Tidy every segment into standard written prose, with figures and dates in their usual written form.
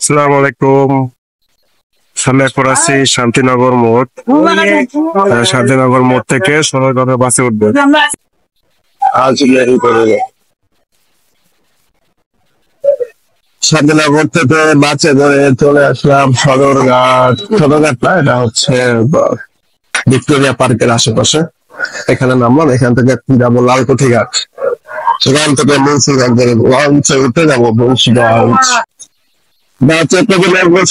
আসসালামু আলাইকুম। সামনে এখন আছি শান্তিনগর মোড়। শান্তিনগর মোড় থেকে সোনারগাঁও বাসে উঠবে। আজ মেরি করে শান্তিনগর থেকে বাসে ধরে চলে আসলাম সদরঘাট। সদরঘাট না, এটা হচ্ছে ভিক্টোরিয়া পার্কের আশেপাশে। এখানে নামলাম, এখান থেকে যাবো লালকুঠি ঘাট। সেখান থেকে মুন্সিগঞ্জের লঞ্চে উঠে যাবো মুন্সিগঞ্জ।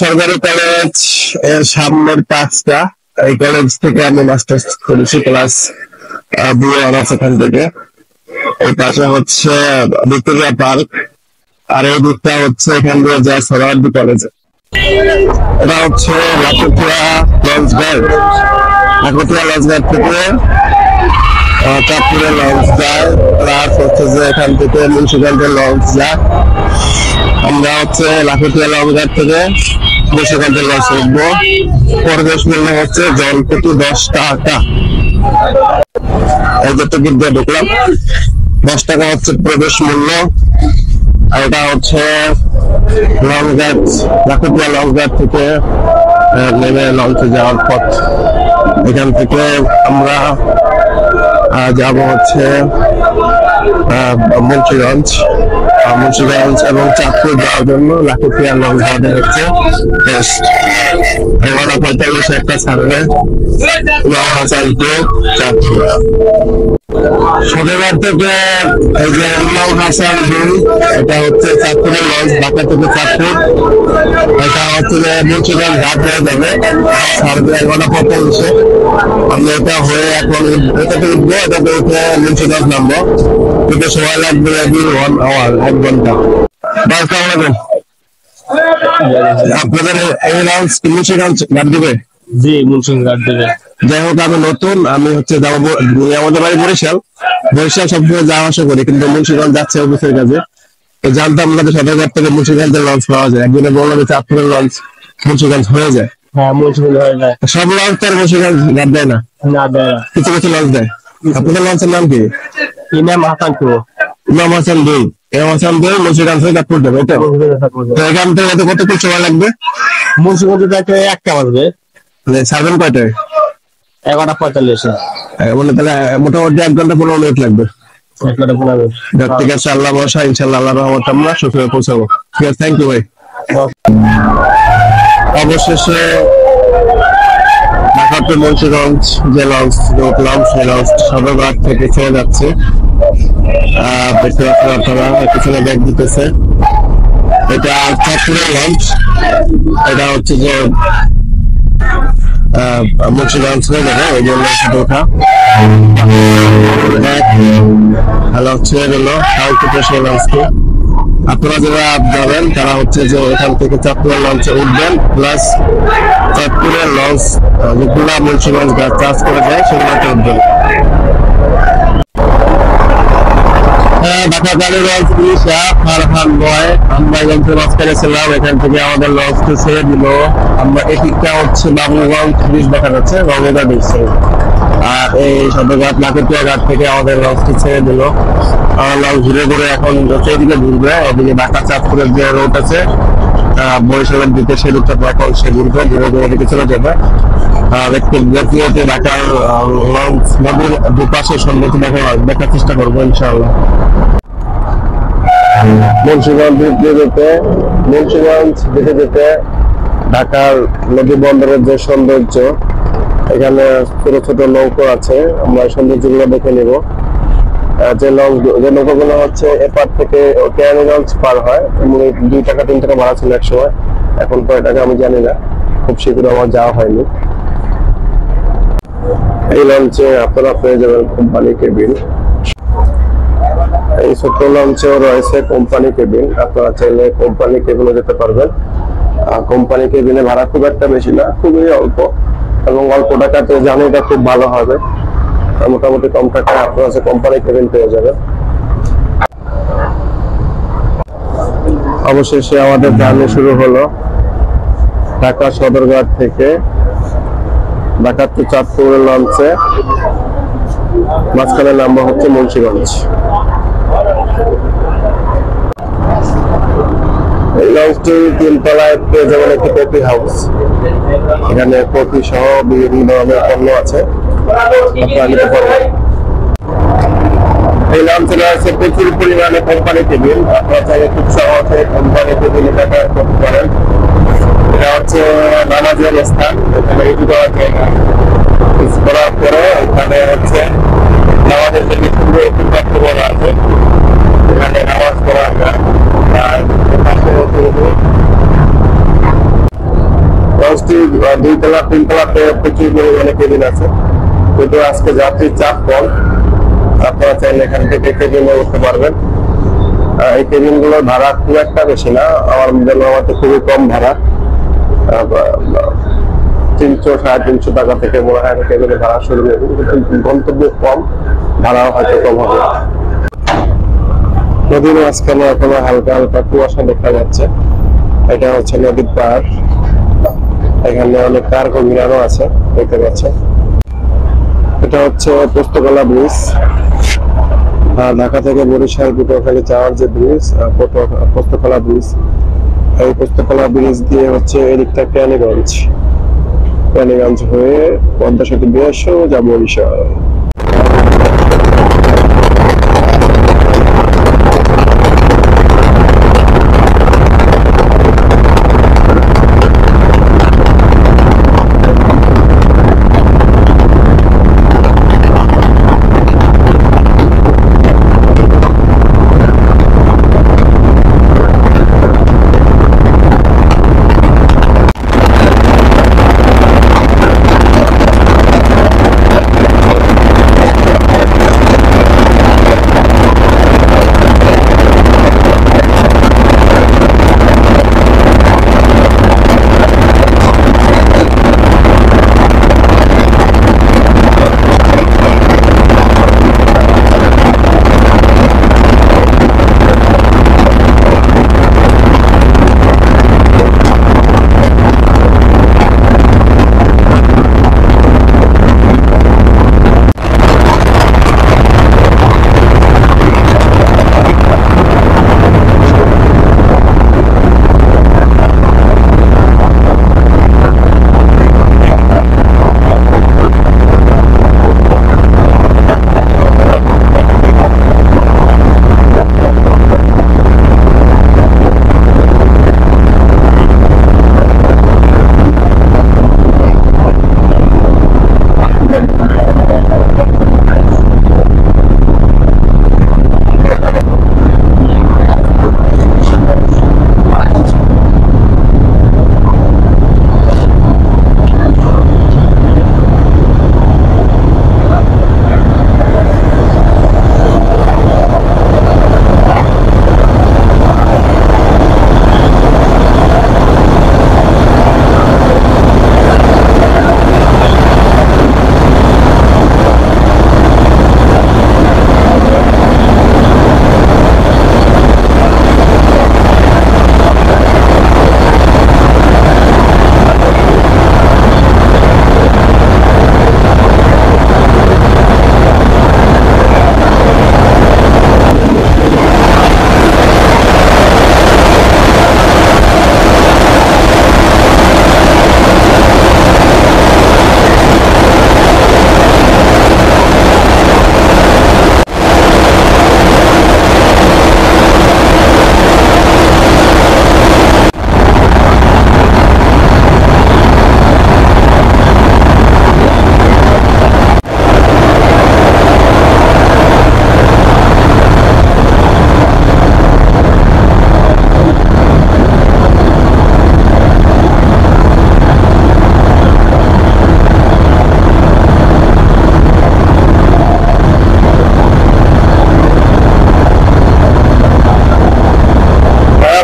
সরকারি কলেজ এর সামনের পাঁচটা। এই কলেজ থেকে আমি মাস্টার্স করেছি, ক্লাস বিএ অনার্স এখান থেকে। এই পাশে হচ্ছে ভিক্টোরিয়া পার্ক, আর এই দিকটা হচ্ছে এখান দিয়ে যায় সরকারি কলেজে। এটা হচ্ছে লাখুটিয়া লঞ্চ ঘাট। লাখুটিয়া লঞ্চ ঘাট থেকে চাঁদপুরের লঞ্চ যায়, প্লাস হচ্ছে যে এখান থেকে মুন্সিগঞ্জের লঞ্চ যায়। আমরা হচ্ছে লাখুটিয়া লঞ্চ ঘাট থেকে মুন্সিগঞ্জের লঞ্চ উঠবো। প্রবেশ মূল্য হচ্ছে জনপ্রতি 10 টাকা। এই যে টিকিট দিয়ে ঢুকলাম, 10 টাকা হচ্ছে প্রবেশ মূল্য। আর এটা হচ্ছে লঞ্চ ঘাট, লাখুটিয়া লঞ্চ ঘাট থেকে নেমে লঞ্চে যাওয়ার পথ। এখান থেকে আমরা যাব হচ্ছে মুন্সিগঞ্জ। মুন্সিগঞ্জ এবং চাঁদপুর যাওয়ার জন্য লাখুটিয়া লঞ্চ ঘাট হচ্ছে বেস্ট। 11:45 একটা ছাড়বে চাঁদপুর। সদরঘাট থেকে এই যে হাসান বিল, এটা হচ্ছে চাঁদপুরের লঞ্চ, ঢাকা থেকে চাঁদপুর। এটা হচ্ছে যে মুন্সিগঞ্জ ঘাট হয়ে যাবে, ছাড়বে 11:45। আমরা এটা হয়ে এখন এটাতে উঠবো, এটাতে উঠে মুন্সিগঞ্জ নামবো। কিন্তু সময় লাগবে 1 আওয়ার, 1 ঘন্টা। আপনাদের এই লঞ্চ মুন্সিগঞ্জ ঘাট দিবে? জি, মুন্সিগঞ্জ ঘাট দিবে। যাই হোক, আমি নতুন, আমি হচ্ছে যাবো, আমাদের বাড়ি বরিশাল সবসময় যাওয়া আসা করি, কিন্তু মুন্সিগঞ্জ যাচ্ছে অফিসের কাজে। জানতাম না যে সদরঘাট থেকে মুন্সিগঞ্জের লঞ্চ পাওয়া যায়। একদিনে বললাম যে চাঁদপুরের লঞ্চ মুন্সিগঞ্জ হয়ে যায়। হ্যাঁ, মুন্সিগঞ্জ হয়ে যায়। সব লঞ্চ তার মুন্সিগঞ্জ ঘাট দেয় না, দেয় না। কিছু কিছু লঞ্চ দেয়। আপনাদের লঞ্চের নাম কি? ইমাম হাসান টু। ইমাম হাসান দুই। ইমাম হাসান দুই মুন্সিগঞ্জ হয়ে চাঁদপুর যাবে, তো এখান থেকে কতটুকু সময় লাগবে? মুন্সিগঞ্জ যাইতে 1টা বাজবে। ছাড়বেন কয়টায়? 11:45। মানে তাহলে মোটামুটি 1 ঘন্টা 15 মিনিট লাগবে। 1:15। ঠিক আছে, আল্লাহ ভরসা, ইনশাল্লাহ আল্লাহর রহমতে আমরা সুখে পৌঁছাবো। ঠিক আছে, থ্যাংক ইউ ভাই। অবশেষে ঢাকা টু মুন্সিগঞ্জ যে লঞ্চ উঠলাম, সেই লঞ্চ সদরঘাট থেকে ছেড়ে যাচ্ছে। দেখতে পাচ্ছেন আপনারা, পিছনে ব্যাগ দিতেছে। এটা চাঁদপুরের লঞ্চ, এটা হচ্ছে যে মুন্সিগঞ্জ হয়ে যাবে, ওই জন্য সেটা ওঠা। হ্যালো, ছেড়ে গেল সেই লঞ্চটি। আপনারা যারা যাবেন তারা হচ্ছে যে এখান থেকে চাঁদপুরের লঞ্চে উঠবেন, প্লাস চাঁদপুরের লঞ্চ যেগুলো মুন্সিগঞ্জ ঘাট চার্জ করে যায় সেগুলোতে উঠবেন। ঢাকা গাড়ি লঞ্চ আমরা লঞ্চের মাঝখানে ছিলাম, এখান থেকে আমাদের লঞ্চটা ছেড়ে দিল। আমরা এদিকটা হচ্ছে বাবুগঞ্জ ব্রিজ দেখা যাচ্ছে, রঙেদা ব্রিজ। আর এই সদরঘাট লাখুটিয়া ঘাট থেকে আমাদের লঞ্চটি ছেড়ে দিল। আমার লঞ্চ ঘুরে ঘুরে এখন এদিকে ঘুরবে, এদিকে ঢাকা চাঁদপুরের যে রোড আছে বরিশালের দিকে, সেই রুটটা এখন সে ঘুরবে, ঘুরে ঘুরে এদিকে চলে যাবে। ঢাকার লঞ্চ নদীর দুপাশে সৌন্দর্য দেখার চেষ্টা করবো ইনশাআল্লাহ। মুন্সিগঞ্জ দেখে যেতে ঢাকার নদী বন্দরের যে সৌন্দর্য, এখানে ছোট ছোট নৌকো আছে, আমরা সৌন্দর্যগুলো দেখে নিব। যে নৌকাগুলো হচ্ছে এপার থেকে কেরানীগঞ্জ পার হয়, এবং 2 টাকা 3 টাকা ভাড়া ছিল এক সময়, এখন কয় টাকা আমি জানি না, খুব শীঘ্র আমার যাওয়া হয়নি। এই লঞ্চে আপনারা পেয়ে যাবেন কোম্পানি কেবিন। এই ছোট্ট লঞ্চেও রয়েছে কোম্পানি কেবিন, আপনারা চাইলে কোম্পানি কেবিনে যেতে পারবেন। কোম্পানি কেবিনে ভাড়া খুব একটা বেশি না, খুবই অল্প, এবং অল্প টাকাতে জার্নিটা খুব ভালো হবে। মোটামুটি কম টাকায় আপনারা কোম্পানি কেবিন পেয়ে যাবেন। অবশেষে আমাদের জার্নি শুরু হলো ঢাকা সদরঘাট থেকে। ঢাকা টু চাঁদপুরের লঞ্চে মাঝখানে নামবো হচ্ছে মুন্সিগঞ্জ। লঞ্চটি 3 তলায় পেয়ে যাবেন একটি কফি হাউস। এখানে কফি সহ বিভিন্ন ধরনের পণ্য আছে, আপনারা নিতে পারবেন। এই লঞ্চে রয়েছে প্রচুর পরিমাণে কোম্পানি টেবিল, আপনারা চাইলে খুব সহজে কোম্পানি টেবিলে ব্যবহার করতে পারেন। এটা হচ্ছে নামাজের স্থান, এখানে ইউজ করা জায়গা করার পরে এখানে হচ্ছে নামাজের জন্য সুন্দর একটি বাক্য বলা আছে, এখানে নামাজ পড়া যায়। আর পাশে হচ্ছে লঞ্চটি 2 তলা 3 তলাতে প্রচুর পরিমাণে কেবিন আছে, কিন্তু আজকে যাত্রীর চাপ কম, আপনারা চাইলে এখান থেকে কেবিনে উঠতে পারবেন। এই কেবিন গুলোর ভাড়া খুব একটা বেশি না, আমার জন্য আমাদের খুবই কম ভাড়া, 300-350 টাকা থেকে মনে হয় কেবিনে ভাড়া শুরু হবে, কিন্তু গন্তব্য কম, ভাড়াও হয়তো কম হবে। নদীর মাঝখানে এখনো হালকা হালকা কুয়াশা দেখা যাচ্ছে। এটা হচ্ছে নদীর পাড়, এখানে অনেক কার্গো ঘিরানো আছে দেখতে পাচ্ছেন। এটা হচ্ছে পোস্তকলা ব্রিজ, ঢাকা থেকে বরিশাল পটুয়াখালী যাওয়ার যে ব্রিজ, পোস্তকলা ব্রিজ। এই পোস্তকলা ব্রিজ দিয়ে হচ্ছে এদিকটা কেরানীগঞ্জ হয়ে পদ্মা সেতু দিয়ে সোজা বরিশাল।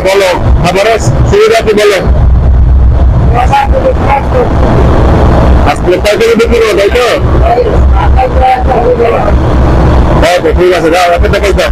বলো খাবারের সুবিধা কি বলো? আজকে তরকারি বিক্রি করো তাই তো? ঠিক আছে যাও একটা টাকাই দাও।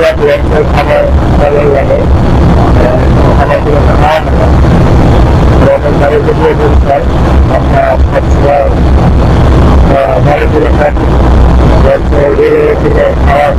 খাবার ভালো লাগে খাবারগুলো খাওয়া আপনার ভালোগুলো থাকি খাওয়ার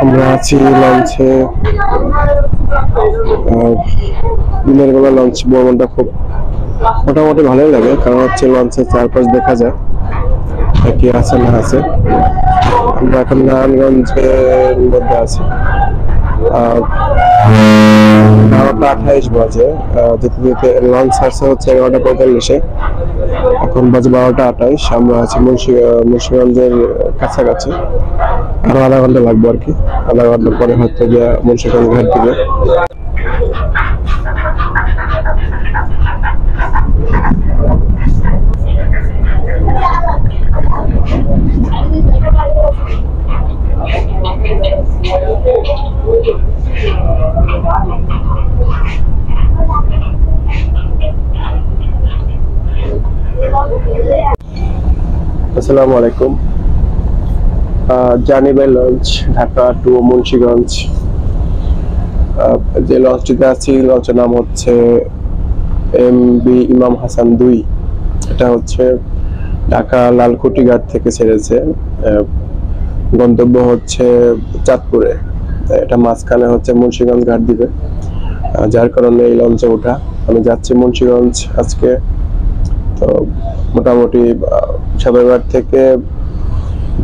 আমরা আছি লঞ্চে। দিনের বেলা লঞ্চ ভ্রমণটা খুব মোটামুটি ভালোই লাগে, কারণ হচ্ছে লঞ্চের চারপাশ দেখা যায় কি আছে না আছে। আমরা এখন নারায়ণগঞ্জের মধ্যে আছি। 11:28 বাজে, যেতে যেতে লঞ্চ ছাড়ছে হচ্ছে 11:45। এখন বাজে 12:28। আমরা আছি মুন্সিগঞ্জের কাছাকাছি। আরো আধা ঘন্টা লাগবে আর কি, আধা ঘন্টা পরে হয়তো গিয়ে মুন্সিগঞ্জ ঘাট দিবে। আসসালামু আলাইকুম। Journey by launch Dhaka to Munshiganj. যে লঞ্চটিতে আছি লঞ্চের নাম হচ্ছে MV ইমাম হাসান 2। এটা হচ্ছে ঢাকা লালকুটি ঘাট থেকে ছেড়েছে, গন্তব্য হচ্ছে চাঁদপুরে। এটা মাঝখানে হচ্ছে মুন্সিগঞ্জ ঘাট দিবে, যার কারণে এই লঞ্চে ওঠা। আমি যাচ্ছি মুন্সিগঞ্জ আজকে। তো মোটামুটি সদরঘাট থেকে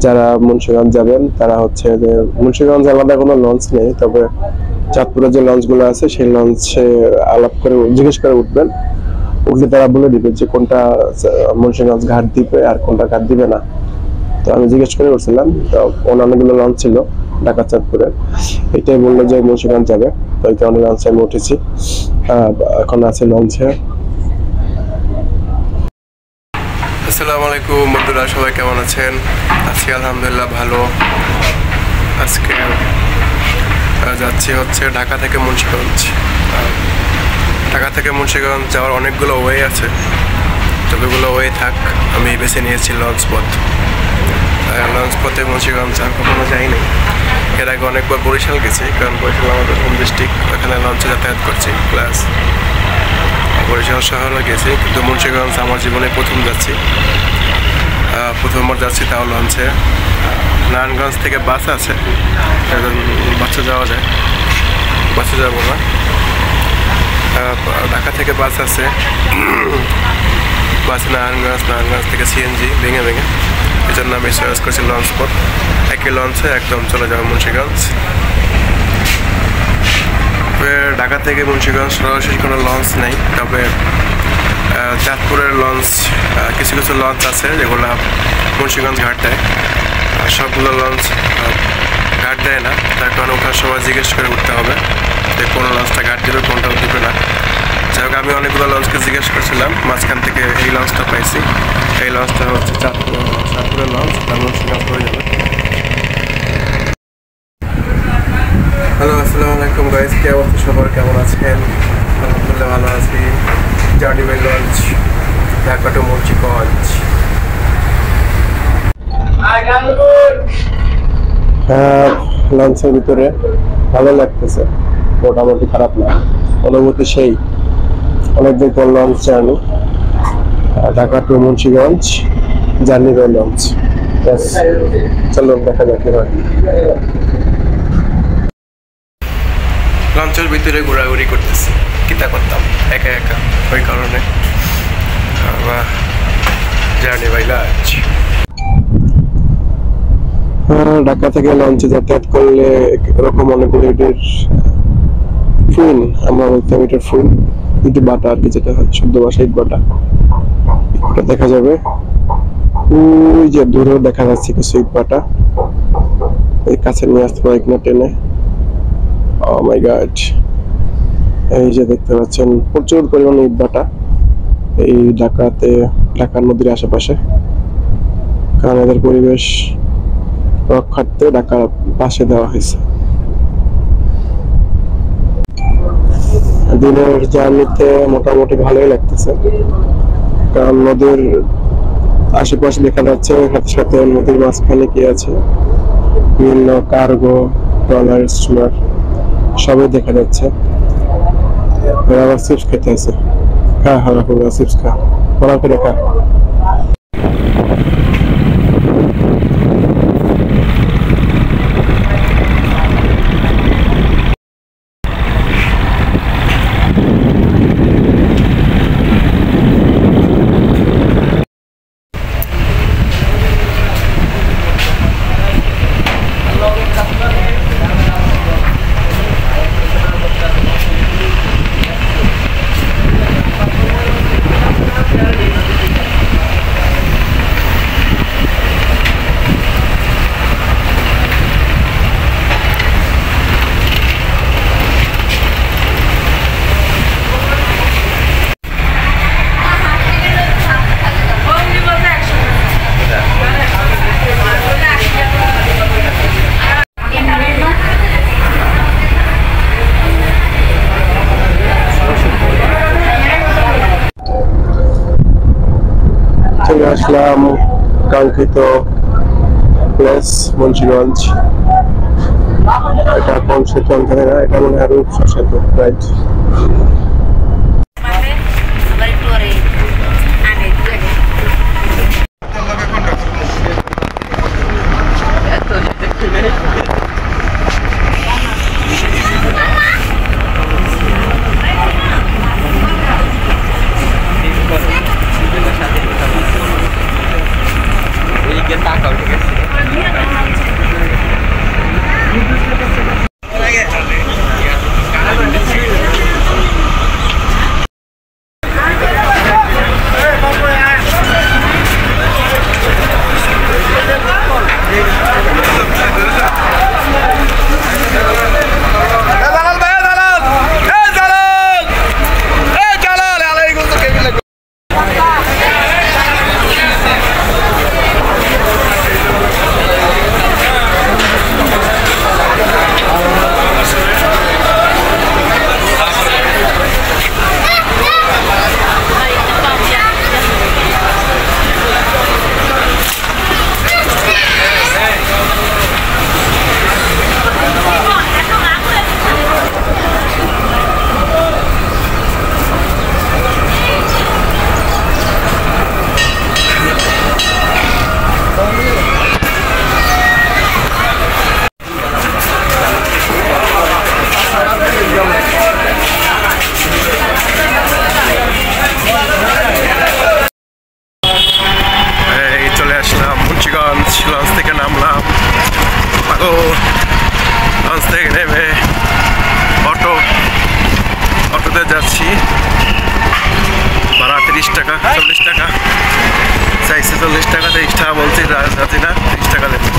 যারা মুন্সিগঞ্জ যাবেন তারা হচ্ছে যে মুন্সিগঞ্জ আলাদা কোনো লঞ্চ নেই, তবে চাঁদপুরে যে লঞ্চগুলো আছে সেই লঞ্চে আলাপ করে জিজ্ঞেস করে উঠবেন। উঠলে তারা বলে দিবে যে কোনটা মুন্সিগঞ্জ ঘাট দিবে আর কোনটা ঘাট দিবে না। তো আমি জিজ্ঞেস করে উঠছিলাম, তো অন্যান্যগুলো লঞ্চ ছিল ঢাকা চাঁদপুরে, এটাই বললো যে মুন্সিগঞ্জ যাবে। তো এই কারণে লঞ্চে আমি উঠেছি, এখন আছে লঞ্চে। আসসালামু আলাইকুম বন্ধুরা, সবাই কেমন আছেন? আজকে আলহামদুলিল্লাহ ভালো। আজকে যাচ্ছি হচ্ছে ঢাকা থেকে মুন্সিগঞ্জ। ঢাকা থেকে মুন্সিগঞ্জ যাওয়ার অনেকগুলো ওয়ে আছে, যতগুলো ওয়ে থাক আমি বেছে নিয়েছি লঞ্চ পথ। লঞ্চ পথে মুন্সিগঞ্জ আর কখনো যাইনি। এর আগে অনেকবার বরিশাল গেছি, কারণ বরিশাল আমাদের হোম ডিস্ট্রিক্ট, ওখানে লঞ্চে যাতায়াত করছি। প্লাস বরিশাল শহরও গেছি, কিন্তু মুন্সিগঞ্জ আমার জীবনে প্রথম যাচ্ছি। প্রথমবার যাচ্ছি তাও লঞ্চে। নারায়ণগঞ্জ থেকে বাস আছে, বাসে যাওয়া যায়, বাসে যাবো না। ঢাকা থেকে বাস আছে, বাসে নারায়ণগঞ্জ থেকে CNG ভেঙে ভেঙে। এই জন্য আমি চয়েস করছি লঞ্চ পথ। একই লঞ্চে একদম চলে যাবো মুন্সিগঞ্জ। ঢাকা থেকে মুন্সিগঞ্জ সরাসরি কোনো লঞ্চ নেই, তবে চাঁদপুরের লঞ্চ কিছু কিছু লঞ্চ আছে যেগুলো মুন্সিগঞ্জ ঘাট দেয়। সবগুলো লঞ্চ ঘাট দেয় না, তার কারণে ওঠার সময় জিজ্ঞেস করে উঠতে হবে যে কোন লঞ্চটা ঘাট দেবে কোনটাও দিবে না। আমি অনেকগুলো লঞ্চকে জিজ্ঞেস করছিলাম, মাঝখান থেকে এই লঞ্চটা পাইছি। এই লঞ্চটা হচ্ছে চাঁদপুরের লঞ্চ, ময়মনসিংহ হয়ে যাবে। হ্যালো, আসসালামু আলাইকুম গাইস, কি অবস্থা সবার, কেমন আছেন? আলহামদুলিল্লাহ ভালো আছি। Journey by launch, Dhaka to Munshiganj. লঞ্চের ভিতরে ভালো লাগতেছে, মোটামুটি খারাপ না, অনুভূতি সেই। অনেকদিন পর launch journey, Dhaka to Munshiganj journey by launch. চলো দেখা যাক কি হয়। লঞ্চের ভিতরে ঘোরাঘুরি করতেছি, কিতা করতাম একা একা, ওই কারণে জার্নি বাই লঞ্চ। ঢাকা থেকে লঞ্চে যাতায়াত করলে এরকম অনেকগুলো ইটের ফুল, আমরা বলতাম ইটের ফুল, ইট বাটা আর কি, যেটা শুদ্ধ ভাষায় ইট বাটা, ওটা দেখা যাবে। ওই যে দূরেও দেখা যাচ্ছে কিছু ইট বাটা, এই কাছে নিয়ে আসতে পারি কিনা টেনে। ও মাই গড, এই যে দেখতে পাচ্ছেন প্রচুর পরিমাণে ইট বাটা এই ঢাকা নদীর আশেপাশে, কারণ এদের পরিবেশ রক্ষার্থে ঢাকার পাশে দেওয়া হয়েছে। দিনের জার্নিতে মোটামুটি ভালোই লাগতেছে, কারণ নদীর আশেপাশে দেখা যাচ্ছে, সাথে সাথে নদীর মাঝখানে কি আছে, বিভিন্ন কার্গো, ট্রলার, স্টিমার সবই দেখা যাচ্ছে। আবার চিপস খেতে আছে, খা হারা করে চিপস খা, বড় করে খা। চলে আসলাম কাঙ্ক্ষিত প্লেস মুন্সিগঞ্জ। এটা কোন সেতু আমি জানি না, এটা মনে হয় রূপসা সেতু, রাইট? লঞ্চ থেকে নামলাম, লঞ্চ থেকে নেমে অটোতে যাচ্ছি। ভাড়া 30 টাকা, 40 টাকা চাইছে, 40 টাকা, 30 টাকা বলছি, যাচ্ছি না, 30 টাকা দেবে।